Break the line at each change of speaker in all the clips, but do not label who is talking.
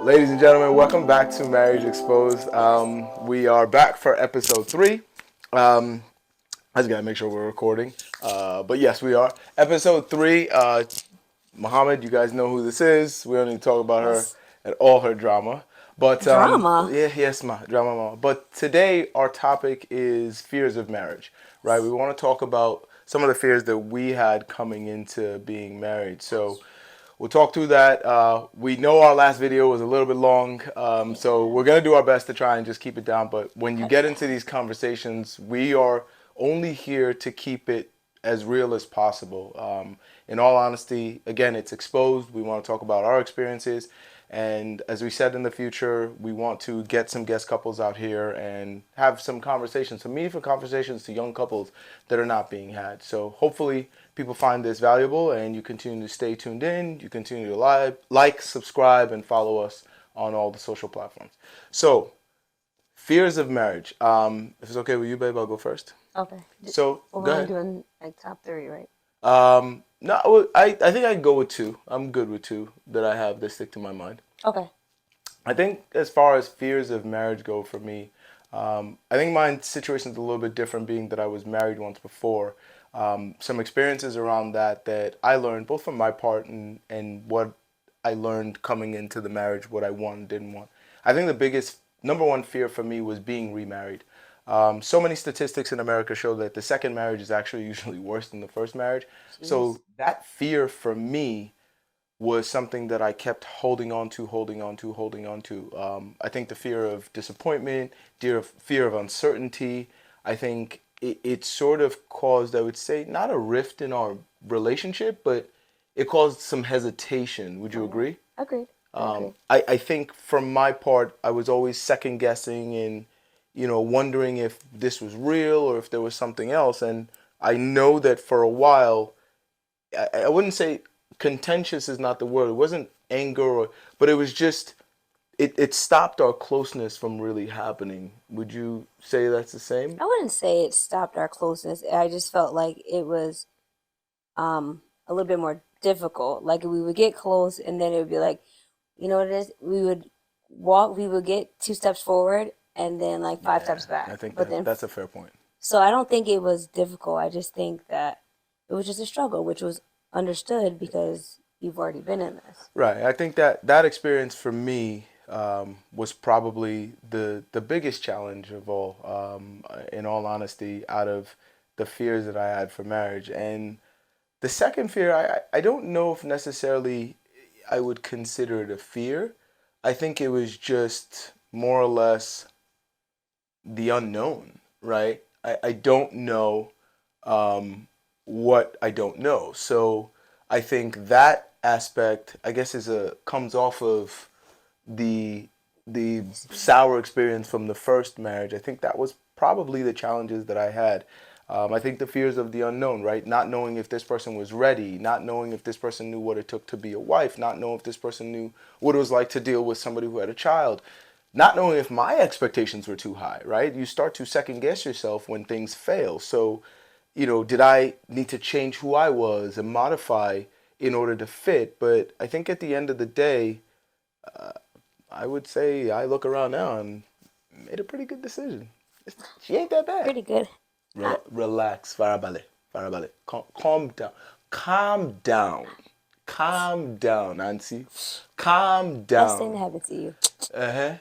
Ladies and gentlemen, welcome back to Marriage Exposed. We are back for episode 3. I just gotta make sure we're recording. But yes, we are. Episode 3. Muhammad, you guys know who this is. We don't need to talk about her
Yes.
and all her drama. But
Drama.
yeah, yes, ma drama mama. But today our topic is fears of marriage, right? We want to talk about some of the fears that we had coming into being married. So we'll talk through that. We know our last video was a little bit long, so we're gonna do our best to try and just keep it down. But when you
Cut it
get
down.
into these conversations, we are only here to keep it as real as possible. In all honesty, again, it's exposed. We want to talk about our experiences. And as we said in the future, we want to get some guest couples out here and have some conversations, some meaningful conversations to young couples that are not being had. So hopefully people find this valuable and you continue to stay tuned in. You continue to like, subscribe, and follow us on all the social platforms. So, fears of marriage. If it's okay with you, babe, I'll go first.
Okay.
So,
We're
go
only
ahead.
doing like top 3, right?
No, I think I'd go with 2. I'm good with 2 that I have that stick to my mind.
Okay.
I think as far as fears of marriage go for me, I think my situation is a little bit different, being that I was married once before. Some experiences around that I learned both from my part and what I learned coming into the marriage, what I want and didn't want. I think the biggest number one fear for me was being remarried. So many statistics in America show that the second marriage is actually usually worse than the first marriage.
Jeez.
So that fear for me was something that I kept holding on to, holding on to, holding on to. I think the fear of disappointment, fear of uncertainty, I think it sort of caused, I would say, not a rift in our relationship, but it caused some hesitation. Would you
Right.
agree?
Agreed. I agree.
I think from my part, I was always second guessing and, wondering if this was real or if there was something else. And I know that for a while, I wouldn't say contentious is not the word. It wasn't anger, but it was just, it stopped our closeness from really happening. Would you say that's the same?
I wouldn't say it stopped our closeness. I just felt like it was a little bit more difficult. Like we would get close and then it would be like, you know what it is? We would get 2 steps forward and then like 5 steps
I
back.
think
But then
that's a fair point.
so I don't think it was difficult. I just think that it was just a struggle, which was understood because you've already been in this.
Right. I think that experience for me was probably the biggest challenge of all. In all honesty, out of the fears that I had for marriage, and the second fear, I don't know if necessarily I would consider it a fear. I think it was just more or less the unknown, right? I don't know what I don't know. So I think that aspect, I guess, comes off of the sour experience from the first marriage. I think that was probably the challenges that I had. I think the fears of the unknown, right? Not knowing if this person was ready, not knowing if this person knew what it took to be a wife, not knowing if this person knew what it was like to deal with somebody who had a child, not knowing if my expectations were too high, right? You start to second guess yourself when things fail. So, did I need to change who I was and modify in order to fit? But I think at the end of the day, I would say I look around now and made a pretty good decision. She ain't that bad.
Pretty good. I,
Relax, farabale, farabale. Calm down, calm down, calm down, Nancy. Calm
best thing
down.
to happen to you
Uh-huh.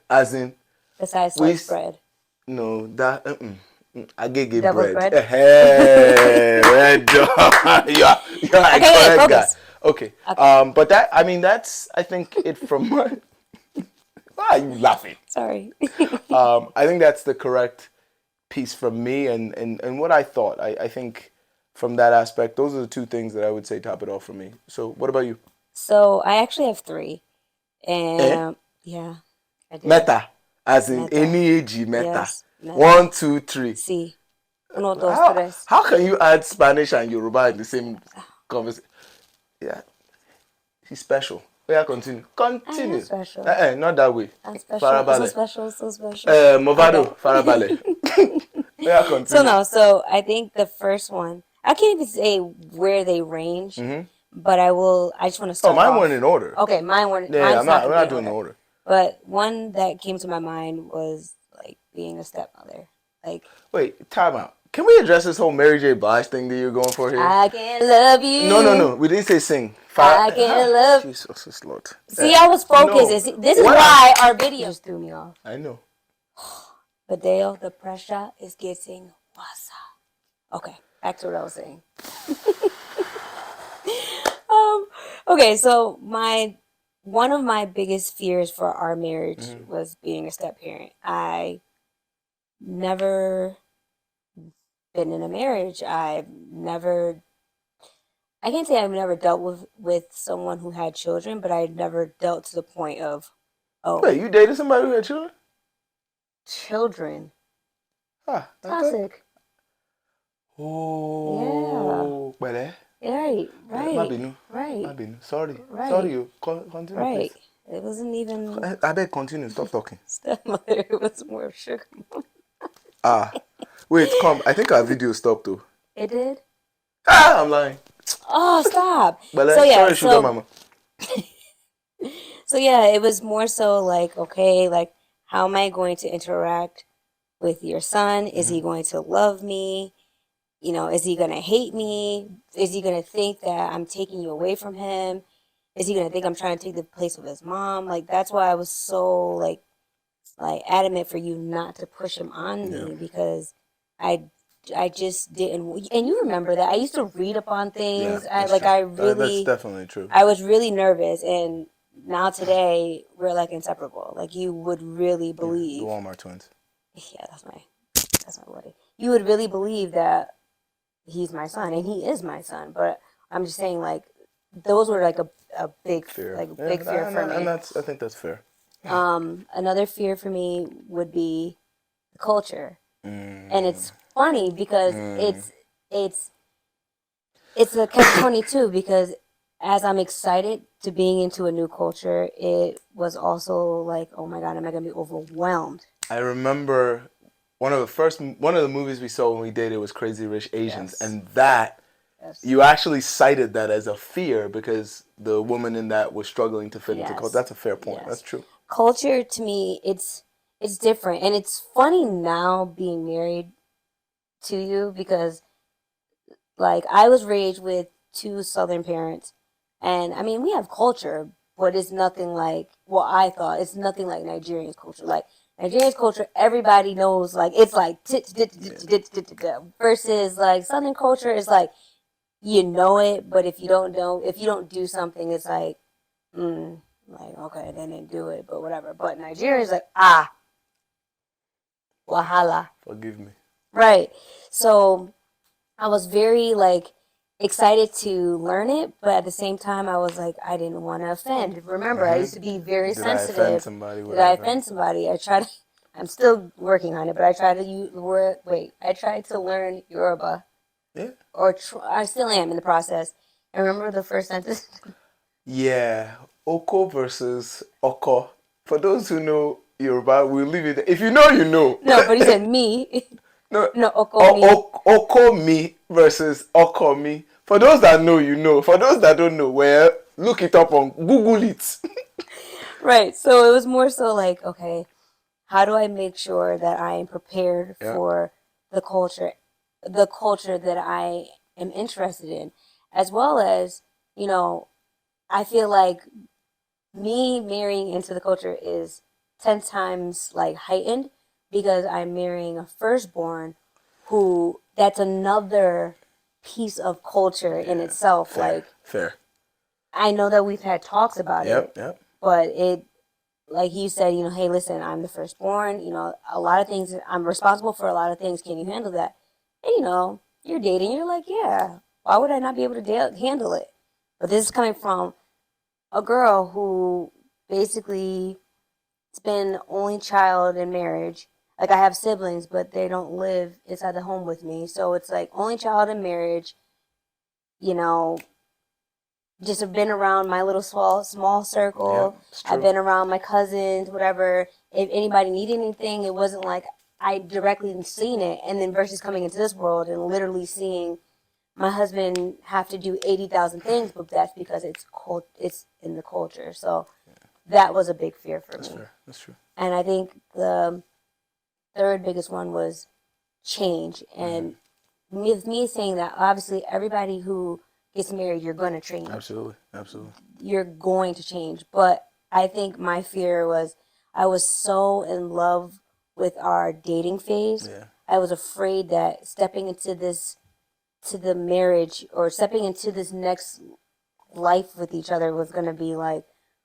As in,
besides
we,
sliced bread.
no, that, I get
Devil's
bread.
bread.
Hey, red dog. You're a
Okay,
correct guy.
focus.
Okay.
Okay.
But that's, I think it from my, why are you laughing?
Sorry.
I think that's the correct piece from me and what I thought. I think from that aspect, those are the 2 things that I would say top it off for me. So what about you?
So I actually have 3.
Eh?
And yeah, I do.
Meta, as in
Meta.
any ag meta.
Yes, meta.
1, 2, 3.
Sí. Uno, dos,
How
tres.
how can you add Spanish and Yoruba in the same conversation? Yeah, he's special. Yeah, continue.
I am
Continue.
special.
Not that way.
I'm special. So
Farabale.
special. So special.
Movado. Farabale.
Okay.
Yeah,
So
continue.
no, so I think the first one, I can't even say where they range, but I just want to
Oh,
start
mine
off.
weren't in order.
Okay, mine weren't.
Yeah,
Mine's not
we're
gonna be
not
in
doing the
order.
order.
But one that came to my mind was like being a stepmother. Like,
Wait, time out. Can we address this whole Mary J. Blige thing that you're going for here?
I can love
No, no,
you.
no. We didn't say sing.
I can love.
Jesus Lord.
See, I was focused.
No.
This is
What
why our video just threw me off.
I know.
But Dale, the pressure is getting worse. Okay, back to what I was saying. Okay, so one of my biggest fears for our marriage was being a step parent. I never been in a marriage. I can't say I've never dealt with someone who had children, but I never dealt to the point of, oh,
Wait, you dated somebody who had children?
children.
Ah,
Toxic.
Oh, yeah.
Right,
Mabinu.
right,
Mabinu. Sorry.
right.
Sorry, you. Continue,
right.
please.
It wasn't even
I beg, continue. Stop talking.
stepmother. It was more of sugar mom.
Ah. Wait, come. I think our video stopped, though.
It did?
Ah, I'm lying.
Oh, stop.
But
So yeah,
sorry, sugar mama.
so yeah, it was more so like, okay, like how am I going to interact with your son? Is he going to love me? You know, is he going to hate me? Is he going to think that I'm taking you away from him? Is he going to think I'm trying to take the place of his mom? Like that's why I was so like adamant for you not to push him on me because I just didn't. And you remember that I used to read up on things.
Yeah, that's true.
I
That's
really,
definitely true.
I was really nervous, and now today we're like inseparable. Like you would really
The
believe.
Walmart twins.
Yeah, that's my buddy. You would really believe that he's my son, and he is my son. But I'm just saying, like those were like a big
Fear.
big fear for me.
And I think that's fair.
Another fear for me would be the culture. And it's funny because it's a catch-22 because as I'm excited to being into a new culture, it was also like, oh my God, am I gonna be overwhelmed?
I remember one of the movies we saw when we dated was Crazy Rich Asians,
Yes.
and that
Yes.
you actually cited that as a fear because the woman in that was struggling to fit into
Yes.
culture. That's a fair point.
Yes.
That's true.
Culture to me, it's different, and it's funny now being married to you because like I was raised with two Southern parents, and I mean we have culture, but it's nothing like I thought it's nothing like Nigerian's culture. Like Nigerian's culture, everybody knows like it's like versus like Southern culture is like you know it, but if you don't do something, it's like like okay, they didn't do it, but whatever. But Nigeria is like wahala.
Forgive me.
Right. So I was very like excited to learn it, but at the same time I was like I didn't want to offend. Remember, I used to be very sensitive.
Did I offend somebody?
Did I offend somebody? I'm still working on it, but I tried to use the word I tried to learn Yoruba.
Yeah.
I still am in the process. I remember the first sentence.
Yeah. Oko versus Oko. For those who know Yoruba, we'll leave it there. If you know, you know.
No, but he said me.
No,
Oko me.
Oko me versus Oko me. For those that know, you know. For those that don't know, well, look it up on Google it.
Right. So it was more so like, okay, how do I make sure that I am prepared for the culture that I am interested in, as well as, you know, I feel like me marrying into the culture is 10 times like heightened because I'm marrying a firstborn who that's another piece of culture in itself.
Fair.
I know that we've had talks about it.
Yep.
But it like you said, you know, hey, listen, I'm the firstborn, you know, a lot of things I'm responsible for a lot of things. Can you handle that? And you know, you're dating, you're like, yeah, why would I not be able to handle it? But this is coming from a girl who basically has been only child in marriage. Like I have siblings, but they don't live inside the home with me. So it's like only child in marriage, you know, just have been around my little small circle. I've been around my cousins, whatever. If anybody needed anything, it wasn't like I directly seen it. And then versus coming into this world and literally seeing my husband have to do 80,000 things, but that's because it's in the culture. So that was a big fear for
That's
me.
fair. That's true.
And I think the third biggest one was change. And with me saying that, obviously everybody who gets married, you're going to change.
Absolutely. Absolutely.
You're going to change. But I think my fear was I was so in love with our dating phase.
Yeah.
I was afraid that stepping into this, to the marriage or stepping into this next life with each other was going to be like,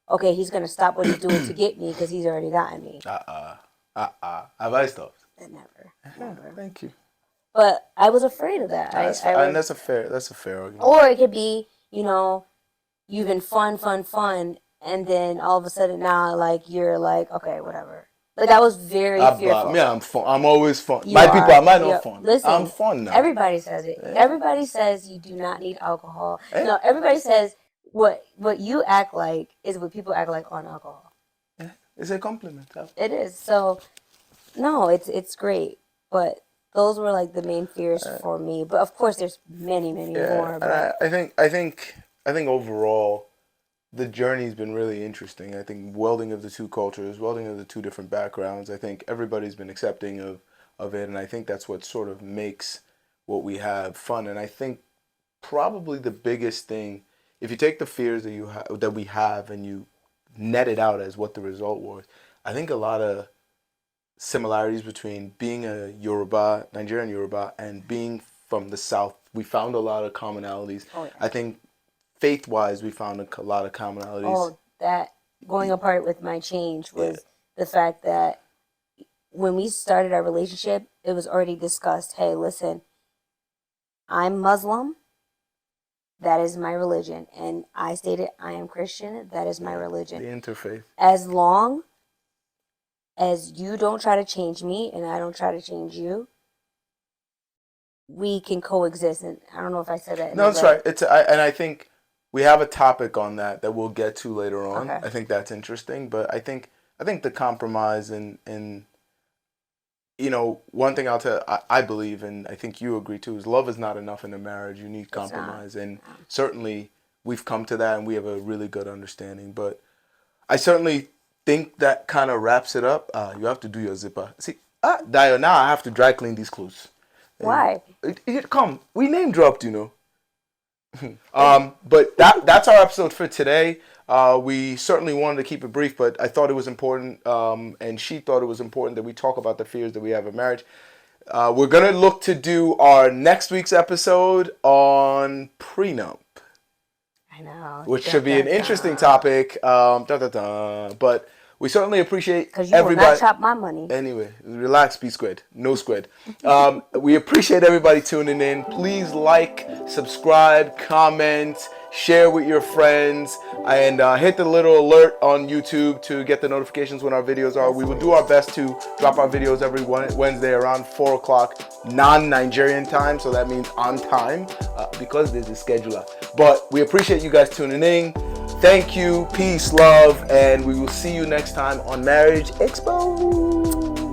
okay, he's going to stop what he's doing to get me because he's already gotten me.
Have I stopped?
Never.
Thank you.
But I was afraid of that.
And that's a fair argument.
Or it could be, you've been fun, and then all of a sudden now, like, you're like, okay, whatever. Like, that was very fearful.
Yeah, I'm fun. I'm always fun.
You
My
are.
people, am I not fun?
Listen,
I'm fun now.
Everybody says it.
Yeah.
Everybody says you do not need alcohol.
Yeah.
No, everybody says what you act like is what people act like on alcohol.
Yeah. It's a compliment.
It is. So, no, it's great. But those were like the main fears for me. But of course, there's many more. But
And I think overall, the journey's been really interesting. I think welding of the two cultures, welding of the two different backgrounds. I think everybody's been accepting of it, and I think that's what sort of makes what we have fun. And I think probably the biggest thing, if you take the fears that we have and you net it out as what the result was, I think a lot of similarities between being a Nigerian Yoruba, and being from the South, we found a lot of commonalities.
Oh, yeah.
I think faith-wise, we found a lot of commonalities.
Oh, that going apart with my change was the fact that when we started our relationship, it was already discussed. Hey, listen, I'm Muslim. That is my religion. And I stated I am Christian. That is my religion.
The interfaith.
As long as you don't try to change me and I don't try to change you, we can coexist. And I don't know if I said that.
No, that's right. And I think we have a topic on that we'll get to later on.
Okay.
I think that's interesting. But I think the compromise and one thing I believe, and I think you agree too, is love is not enough in a marriage. You need compromise. And certainly we've come to that and we have a really good understanding. But I certainly think that kind of wraps it up. You have to do your zipper. See, Dio, now I have to dry clean these clothes.
Why?
Come, we name dropped, But that's our episode for today. We certainly wanted to keep it brief, but I thought it was important, and she thought it was important that we talk about the fears that we have in marriage. We're going to look to do our next week's episode on prenup.
I know.
Which should be an interesting topic. But we certainly appreciate
because you
everybody.
will not chop my money.
Anyway, relax, be squid. No squid. We appreciate everybody tuning in. Please like, subscribe, comment, share with your friends, and hit the little alert on YouTube to get the notifications when our videos are. We will do our best to drop our videos every Wednesday around 4 o'clock non-Nigerian time, so that means on time, because there's a scheduler. But we appreciate you guys tuning in. Thank you, peace, love, and we will see you next time on Marriage Expo.